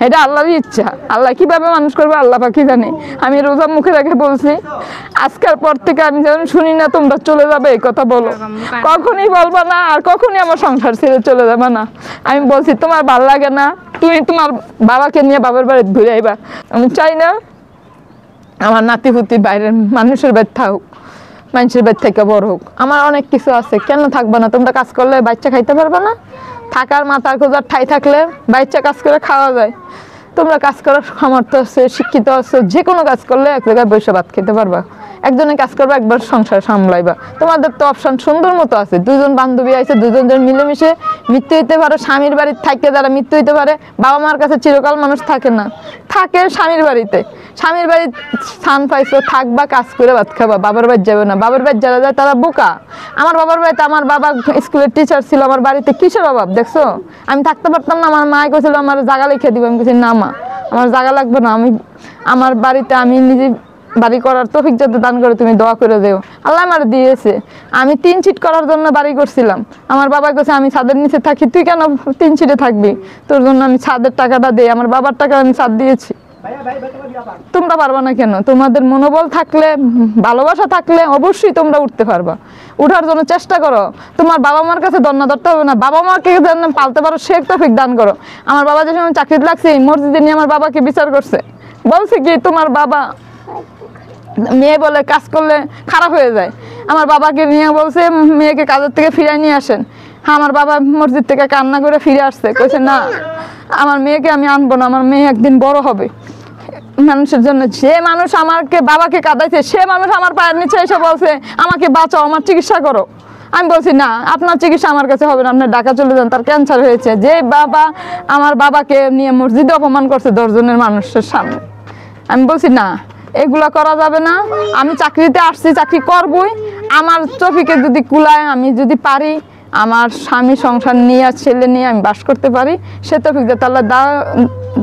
এটা আল্লাহরই ইচ্ছা। আল্লাহ কিভাবে মানুষ করবে আল্লাহ পাকি জানে। আমি রোজা মুখে রেখে বলছি, আজকের পর থেকে আমি যেন শুনি না তোমরা চলে যাবে এই কথা বলো, কখনই বলবা না, আর কখনই আমার সংসার ছেড়ে চলে যাবে না। আমি বলছি তোমার ভালো লাগে না, তুমি তোমার বাবাকে নিয়ে বাবার বাড়ি ঘুরে আইবা। আমি চাই না আমার নাতি পুতি বাইরের মানুষের বাড়ি থাকুক, মানুষের বাড়ি থেকে বড় হোক। আমার অনেক কিছু আছে, কেন থাকবে না? তোমরা কাজ করলে বাচ্চা খাইতে পারবে না? থাকার মাথার খোঁজার ঠাই থাকলে বাচ্চা কাজ করে খাওয়া যায়। তোমরা কাজ করার সামর্থ্য আছে, শিক্ষিত আছে, যে কোনো কাজ করলে এক জায়গায় বসে ভাত খেতে পারবা। একজনে কাজ করবে, একবার সংসার সামলাইবা। তোমাদের তো অপশন সুন্দর মতো আছে। দুজন বান্ধবী আছে, দুজন মিলেমিশে মৃত্যু হইতে পারে। স্বামীর বাড়িতে থাকতে যারা মৃত্যু হইতে পারে, বাবা মার কাছে চিরকাল মানুষ থাকে না, থাকে স্বামীর বাড়িতে। স্বামীর বাড়ি স্থান পাইছো, থাকবা, কাজ করে ভাত খাবা, বাবার বাড়ি যাবে না। বাবার বাড়ি যারা যায় তারা বোকা। আমার বাবার বাড়িতে, আমার বাবা স্কুলের টিচার ছিল, আমার বাড়িতে কিসের অভাব দেখছো? আমি থাকতে পারতাম না। আমার মা কইছিল আমার জায়গা লিখে দিব, আমি কিছু না মা আমার জায়গা লাগবে না, আমি আমার বাড়িতে আমি নিজে বাড়ি করার তৌফিক যাতে দান করে তুমি দোয়া করে দেও। আল্লাহ আমার দিয়েছে। আমি 3 সিট করার জন্য বাড়ি করছিলাম। আমার বাবা কাছে আমি ছাদের নিচে থাকি, তুই কেন 3 সিটে থাকবি? তোর জন্য আমি ছাদের টাকাটা দেই, আমার বাবার টাকা আমি ছাদ দিয়েছি। তোমরা পারবা না কেন? তোমাদের মনোবল থাকলে, ভালোবাসা থাকলে অবশ্যই তোমরা উঠতে পারবা। উঠার জন্য চেষ্টা করো। তোমার বাবা মার কাছে দন্না ধরতে হবে না, বাবা মাকে যেন পালতে পারো সে তৌফিক দান করো। আমার বাবা যে সময় চাকরিতে লাগছে, মসজিদে নিয়ে আমার বাবাকে বিচার করছে, বলছে কি তোমার বাবা মেয়ে বলে কাজ করলে খারাপ হয়ে যায়। আমার বাবাকে নিয়ে বলছে মেয়েকে কাজের থেকে ফিরাই নিয়ে আসেন। হ্যাঁ, আমার বাবা মসজিদ থেকে কান্না করে ফিরে আসছে, কইছে না আমার মেয়েকে আমি আনবো না, আমার মেয়ে একদিন বড় হবে। মানুষের জন্য যে মানুষ আমাকে বাবাকে কাঁদাইছে, সে মানুষ আমার পায়ের নিচে এসে বলছে আমাকে বাঁচাও, আমার চিকিৎসা করো। আমি বলছি না, আপনার চিকিৎসা আমার কাছে হবে না, আপনি ঢাকা চলে যান, তার ক্যান্সার হয়েছে। যে বাবা আমার বাবাকে নিয়ে মসজিদে অপমান করছে 10 জনের মানুষের সামনে, আমি বলছি না, এগুলা করা যাবে না। আমি চাকরিতে আসছি, চাকরি করবই। আমার তৌফিকে যদি কুলায়, আমি যদি পারি, আমার স্বামী সংসার নিয়ে ছেলে নিয়ে আমি বাস করতে পারি, সে তৌফিক যাতে আল্লাহ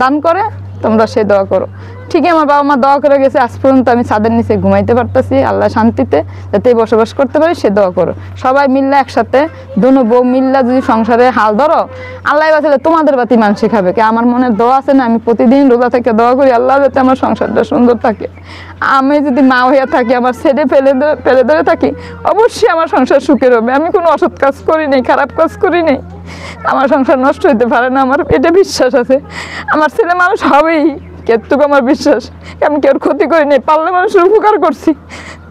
দান করে, তোমরা সে দোয়া করো। ঠিকই আমার বাবা মা দোয়া করে গেছে, আজ পর্যন্ত আমি ছাদের নিচে ঘুমাইতে পারতেছি, আল্লাহ শান্তিতে যাতে বসবাস করতে পারি সে দোয়া করো। সবাই মিললে একসাথে, দোনো বউ মিল্লা যদি সংসারে হাল ধরো, আল্লাহ বাঁচালে তোমাদের বাতি মান শিখাবে। কে আমার মনের দোয়া আছে না, আমি প্রতিদিন রোজা থেকে দোয়া করি আল্লাহ যাতে আমার সংসারটা সুন্দর থাকে। আমি যদি মা হইয়া থাকি, আমার ছেলে ফেলে ধরে থাকি, অবশ্যই আমার সংসার সুখের হবে। আমি কোনো অসৎ কাজ করি নাই, খারাপ কাজ করি নাই, আমার সংসার নষ্ট হইতে পারে না। আমার এটা বিশ্বাস আছে, আমার ছেলে মানুষ হবেই, কেতটুকু আমার বিশ্বাস। আমি কেউ ক্ষতি করিনি, পারলে মানুষের উপকার করছি।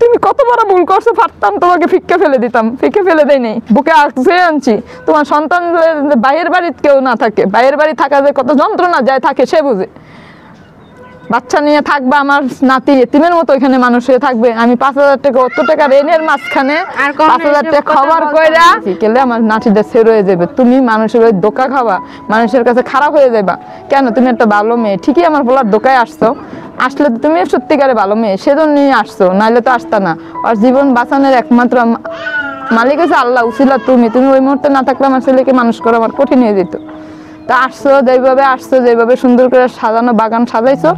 তুমি কত বড় ভুল করছো, পারতাম তোমাকে ফিক্কা ফেলে দিতাম, ফিক্কা ফেলে দেয় নেই, বুকে আঁকছে আনছি। তোমার সন্তান বাইরের বাড়িতে কেউ না থাকে, বাইরের বাড়ি থাকা যে কত যন্ত্রণা যায় থাকে সে বুঝে। বাচ্চা নিয়ে থাকবে, আমার নাতি এতিমের মতো এখানে মানুষ হয়ে থাকবে। আমি 5000 টাকা, অত টাকা রেনের মাঝখানে 5000 টাকা খাবার কইরা গেলে আমার নাতিটা ছেড়ে হয়ে যাবে। তুমি মানুষের ওই ধোকা খাওয়া, মানুষের কাছে খারাপ হয়ে যাবা কেন? তুমি একটা ভালো মেয়ে, ঠিকই আমার বলার ধোকায় আসছো, আসলে তো তুমি সত্যিকারে ভালো মেয়ে, সেজন্যই আসছো, নাইলে তো আসতা না। আর জীবন বাঁচানোর একমাত্র মালিক হচ্ছে আল্লাহ, উসিলা তুমি। তুমি ওই মুহূর্তে না থাকলে আমার ছেলেকে মানুষ করা আমার কঠিন হয়ে যেত। তা আসছো যেভাবে আসছো, যেভাবে সুন্দর করে সাজানো বাগান সাজাইছো,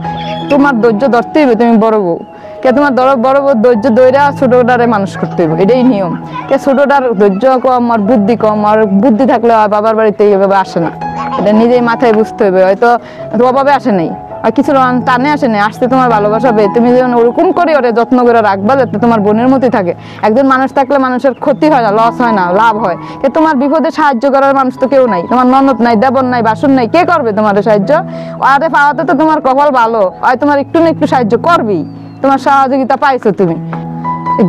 তোমার ধৈর্য ধরতে হইবে। তুমি বড় বউ, কে তোমার বড় বউ ধৈর্য ধৈরা ছোটটারে মানুষ করতে হইবে, এটাই নিয়ম। কে ছোটটার ধৈর্য কম আর বুদ্ধি কম, আর বুদ্ধি থাকলে বাবার বাড়িতে এইভাবে আসে না, এটা নিজেই মাথায় বুঝতে হবে। হয়তো অভাবে আসে নাই, আর কিছু টানে আসে নাই, আসতে তোমার ভালোবাসাবে। তুমি যেন ওরকম করে ওরে যত্ন করে রাখবা যাতে তোমার বোনের মতোই থাকে। একজন মানুষ থাকলে মানুষের ক্ষতি হয় না, লস হয় না, লাভ হয়। কে তোমার বিপদে সাহায্য করার মানুষ তো কেউ নাই, তোমার ননদ নাই, দেবর নাই, বাসন নাই, কে করবে তোমার সাহায্য? আরে পাওয়াতে তো তোমার কপাল ভালো, আর তোমার একটু না একটু সাহায্য করবেই, তোমার সহযোগিতা পাইছো তুমি।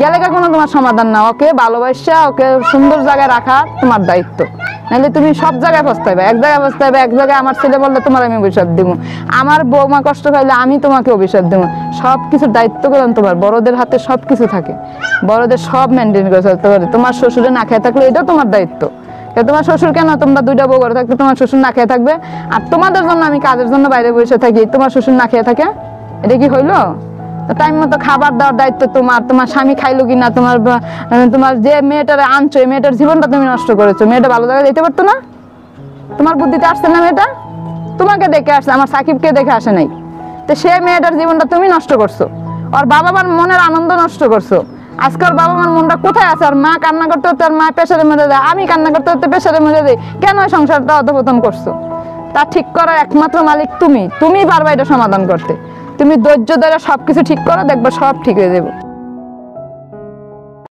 গেলে কোনো তোমার সমাধান না, ওকে ভালোবাসা, ওকে সুন্দর জায়গায় রাখা তোমার দায়িত্ব। নাহলে তুমি সব জায়গায় পস্তাইবে, এক জায়গায় পস্তাইবে, এক জায়গায় আমার ছেলে বললে তোমার আমি অভিশাপ দিব, আমার বৌমা কষ্ট পাইলে আমি তোমাকে অভিশাপ দেবো। সব কিছুর দায়িত্ব করলাম তোমার, বড়দের হাতে সব কিছু থাকে, বড়দের সব মেনটেন করে চলতে পারে। তোমার শ্বশুরে না খেয়ে থাকলে এটা তোমার দায়িত্ব। তোমার শ্বশুর কেন, তোমরা 2টা বউ ঘরে থাকতে তোমার শ্বশুর না খেয়ে থাকবে, আর তোমাদের জন্য আমি কাজের জন্য বাইরে বসে থাকি, তোমার শ্বশুর না খেয়ে থাকে, এটা কি হইলো? টাইম মতো খাবার দেওয়ার দায়িত্ব তোমার। তোমার স্বামী খাইলো কিনা, তোমার যে মেয়েটারে আনছো, এই মেয়েটার জীবনটা তুমি নষ্ট করেছো। মেয়েটা ভালো জায়গায় যেতে পারতো না? তোমার বুদ্ধিতে আসছে না মেয়েটা? তোমাকে দেখে আসছে, আমার সাকিবকে দেখে আসে নাই। তো সে মেয়েটার জীবনটা তুমি নষ্ট করছো, আর বাবা মার মনের আনন্দ নষ্ট করছো। আজকাল বাবা মার মনটা কোথায় আছে? আর মা কান্না করতে হতে আর মা প্রেসারে মরে যায়, আমি কান্না করতে হতে প্রেসারে মরে যাই, কেন সংসারটা অধপতন করছো? তা ঠিক করার একমাত্র মালিক তুমি পারবা এটা সমাধান করতে। তুমি ধৈর্য ধরে সবকিছু ঠিক করো, দেখবা সব ঠিক হয়ে যাবে।